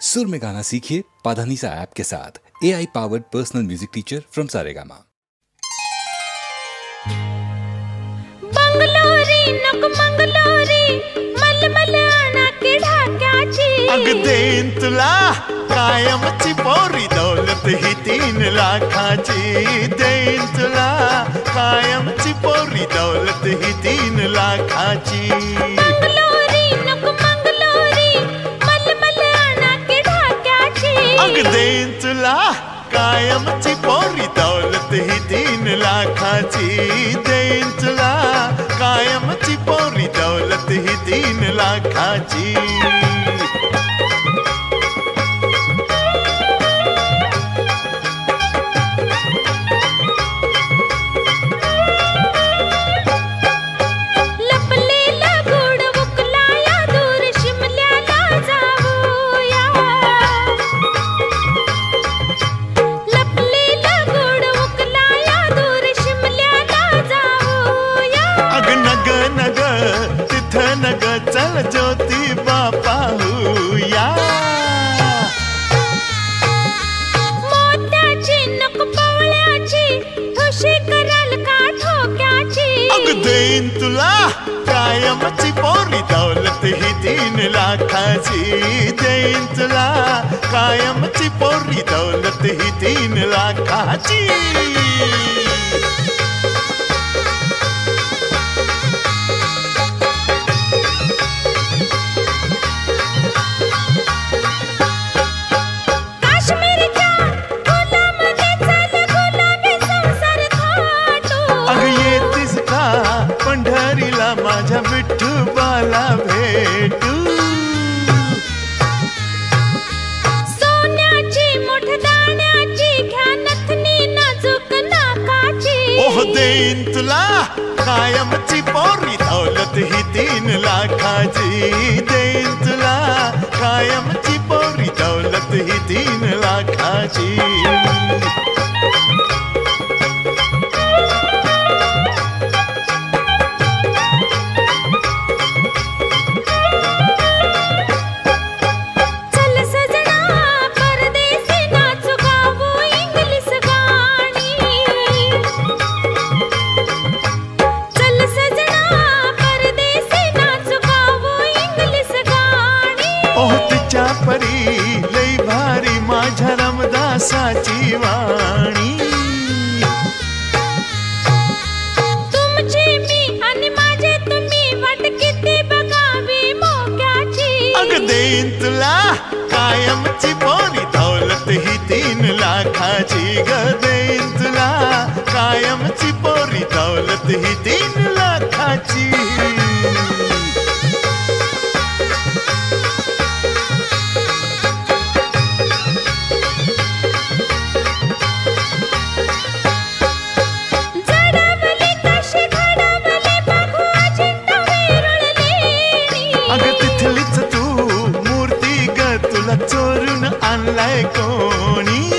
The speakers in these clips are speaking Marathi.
सुर में गाना सीखिए पाधानीसा ऐप के साथ। AI powered personal music teacher from Saregama. Bangalori नक मंगलोरी मलमल आणा के ढाक्याची अग देईन तुला कायमची पोरी दौलत ही 3 लाखाची देईन तुला कायमची पोरी दौलत ही 3 लाखाची बंगलोरी नक मंगलोरी मलमल आणा के ढाक्याची अग देईन तुला कायमची पोरी दौलत ही 3 लाखाची देईन तुला कायमची पोरी दौलत ही 3 लाखाची चल ज्योति बापा हुया मोत्याची नक पवळ्याची ठुशी कराल का ठोक्याची अग देईन तुला कायमची पोरी दौलत ही 3 लाखाची देईन तुला कायमची पोरी दौलत ही 3 लाखाची पंढरीला माझ्या विठ्ठोबाला भेटू सोन्याची मोठ दाण्याची घ्या नथनी नाजूक नाकाची ओह देईन तुला कायमची पोरी दौलत ही 3 लाखाची देईन तुला कायमची पोरी दौलत ही 3 लाखाची परी लई भारी माझ्या रामदासाची वाणी तुमची मी आणि माझे तुम्ही वाट किती बघावी मोक्याची अग देईन तुला कायमची पोरी दौलत ही 3 लाखाची ग देईन तुला कायमची पोरी दौलत ही 3 लाखाची चोरून आणलाय कोणी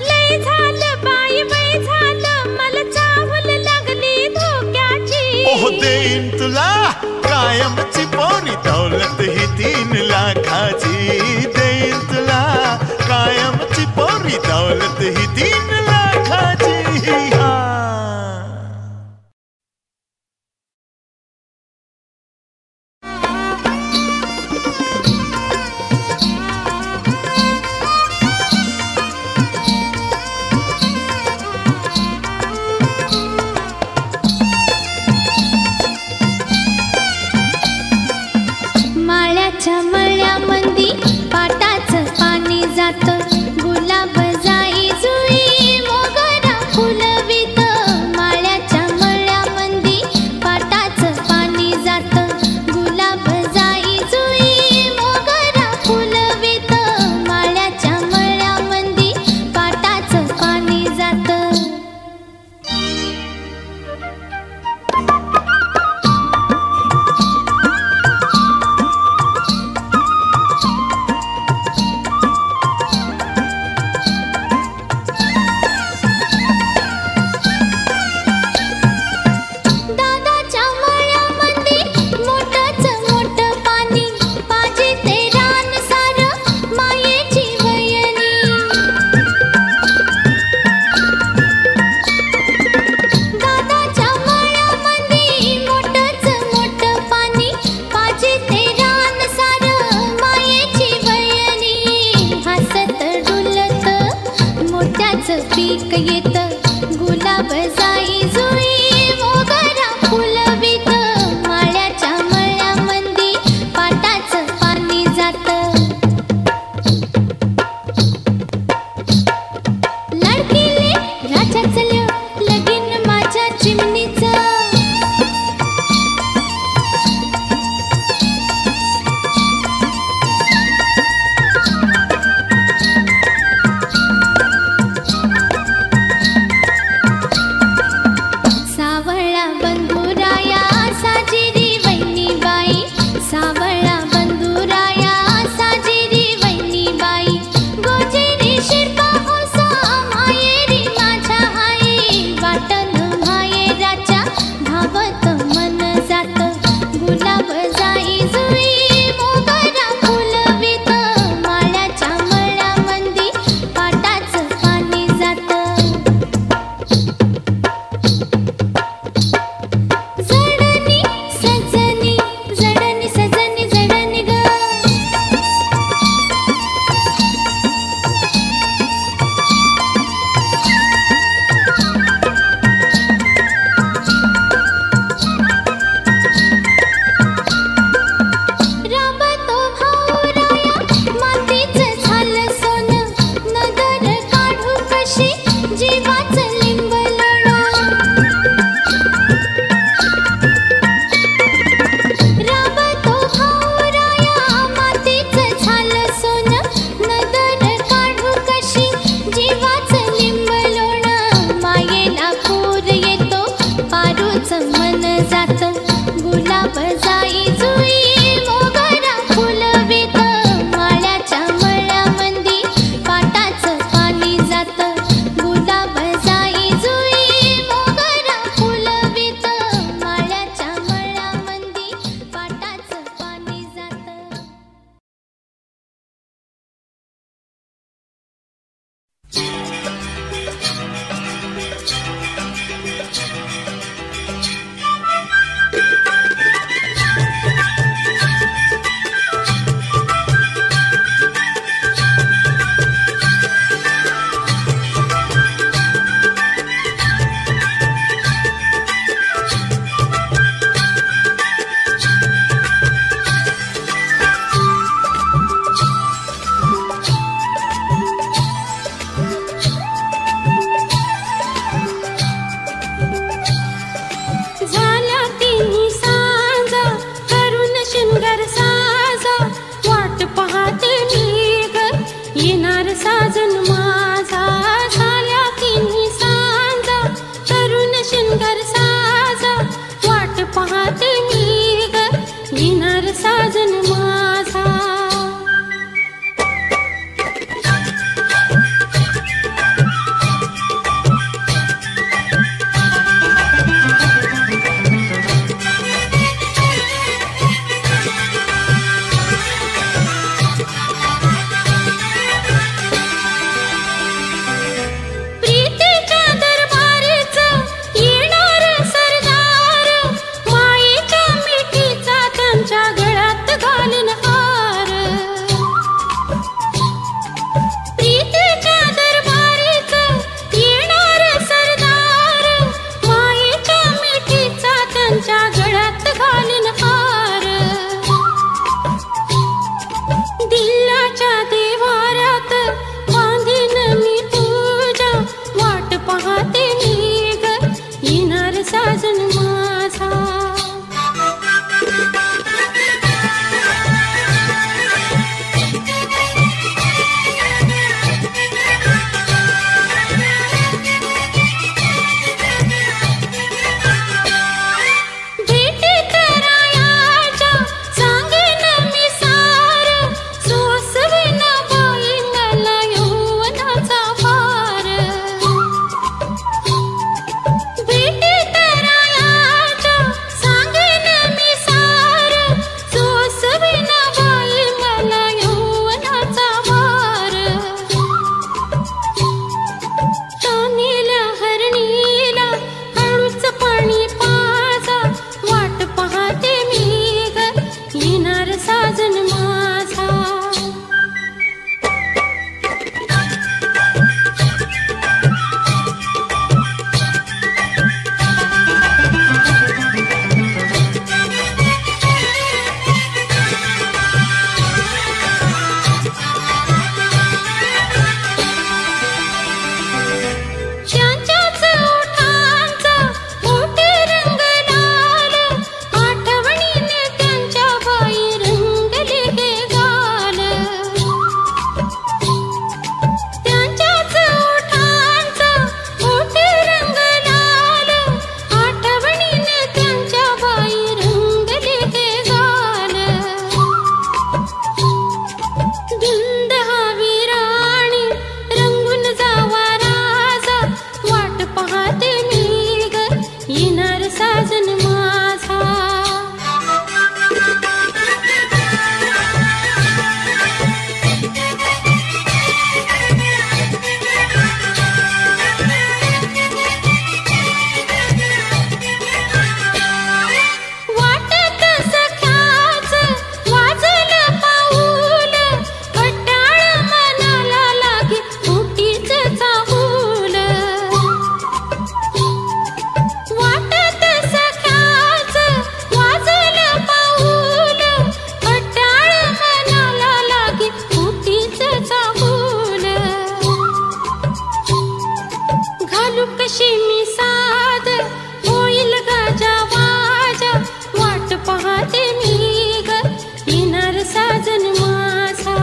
लय झालं बाई बाई झालं मला चाहूल लागली धोक्याची ओह देईन तुला कायमची पोरी दौलत ही 3 लाखाची देईन तुला कायमची पोरी दौलत ही 3 लाखाची माळ्याच्या मळ्यामंदी पाटाचं पाणी जातं गुलाब जाई जुई मोगरा फुलवित माळ्याच्या मळ्यामंदी पाटाचं पाणी जातं गुलाब जाई जुई मोगरा फुलवित माळ्याच्या मळ्यामंदी पाटाचं पाणी जातं पीक येत गुलाब जाई जुई मोगरा फुलवित माळ्याच्या मळ्यामंदी पाटाचं पाणी जात लाडकीले राजा चल्यो लगीन माझ्या चिमणीचं सावळा बंधुराया साजिरी वहिनीबाई सावळा बंधुराया साजिरी वहिनीबाई गोजेरी शिरपा होसा मायेरी माझ्या आई वाटन मायेराच्या धावत मन जात गुलाब जाई जुई मोगरा फुलवित माळ्याच्या मळ्यामंदी पाटाचं पाणी जात जडणी सजनी जडणी सजनी जडणी ग साजन माझा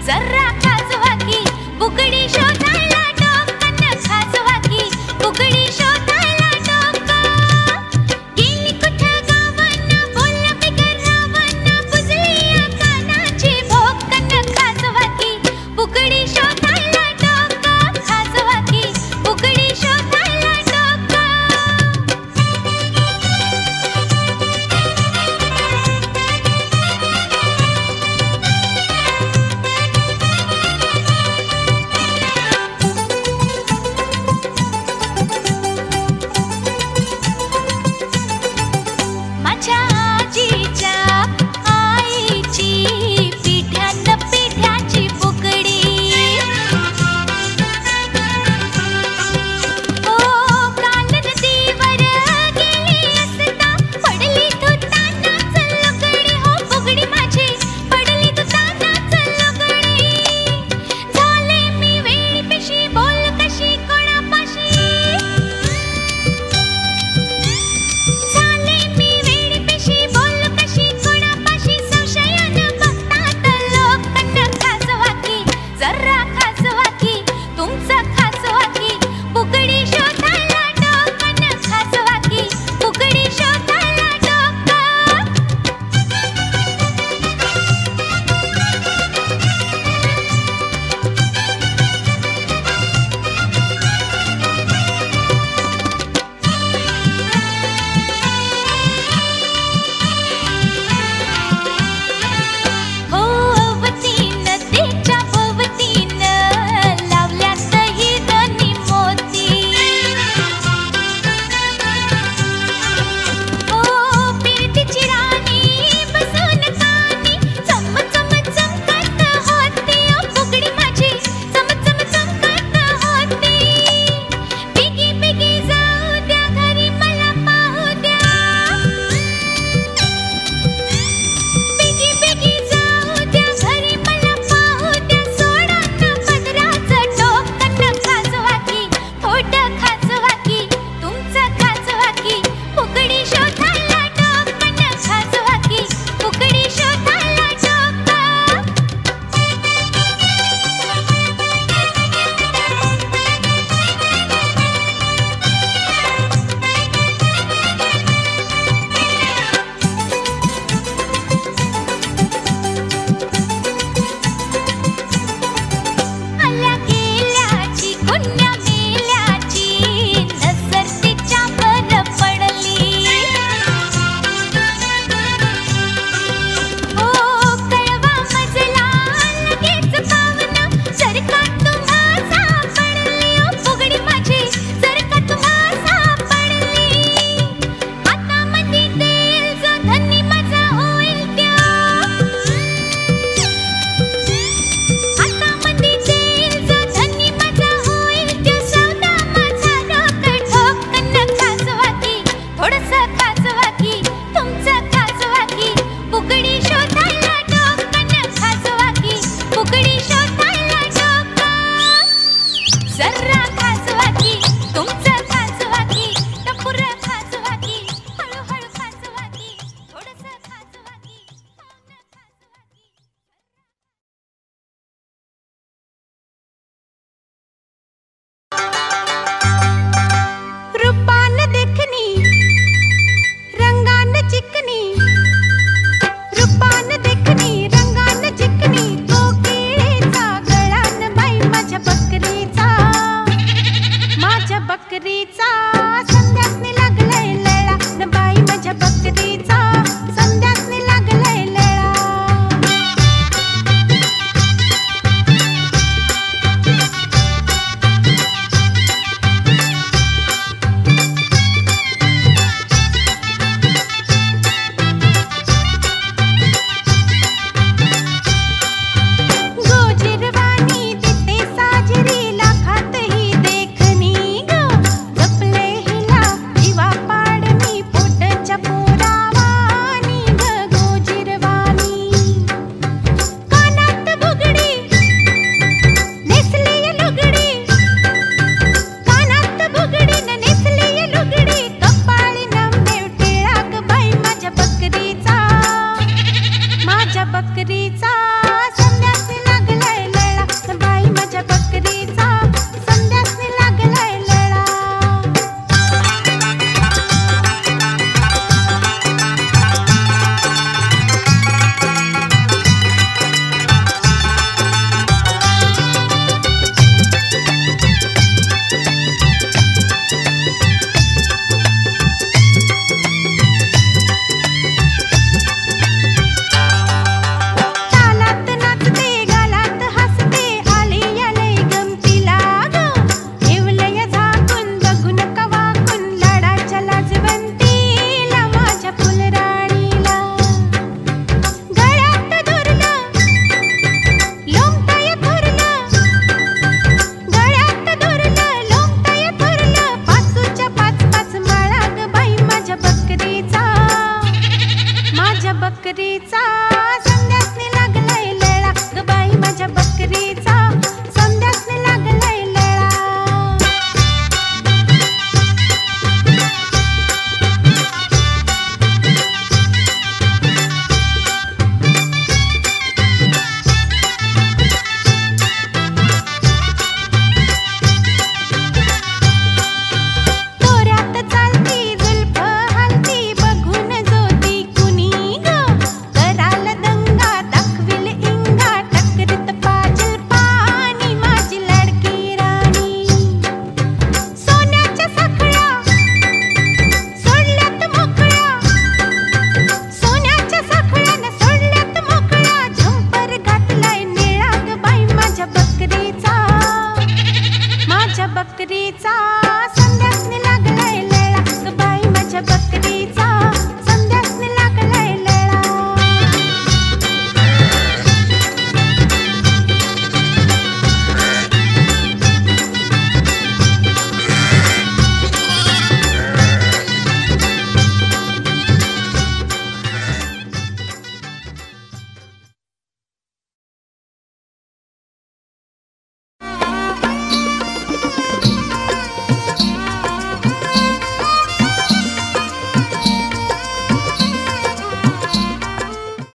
जर्रा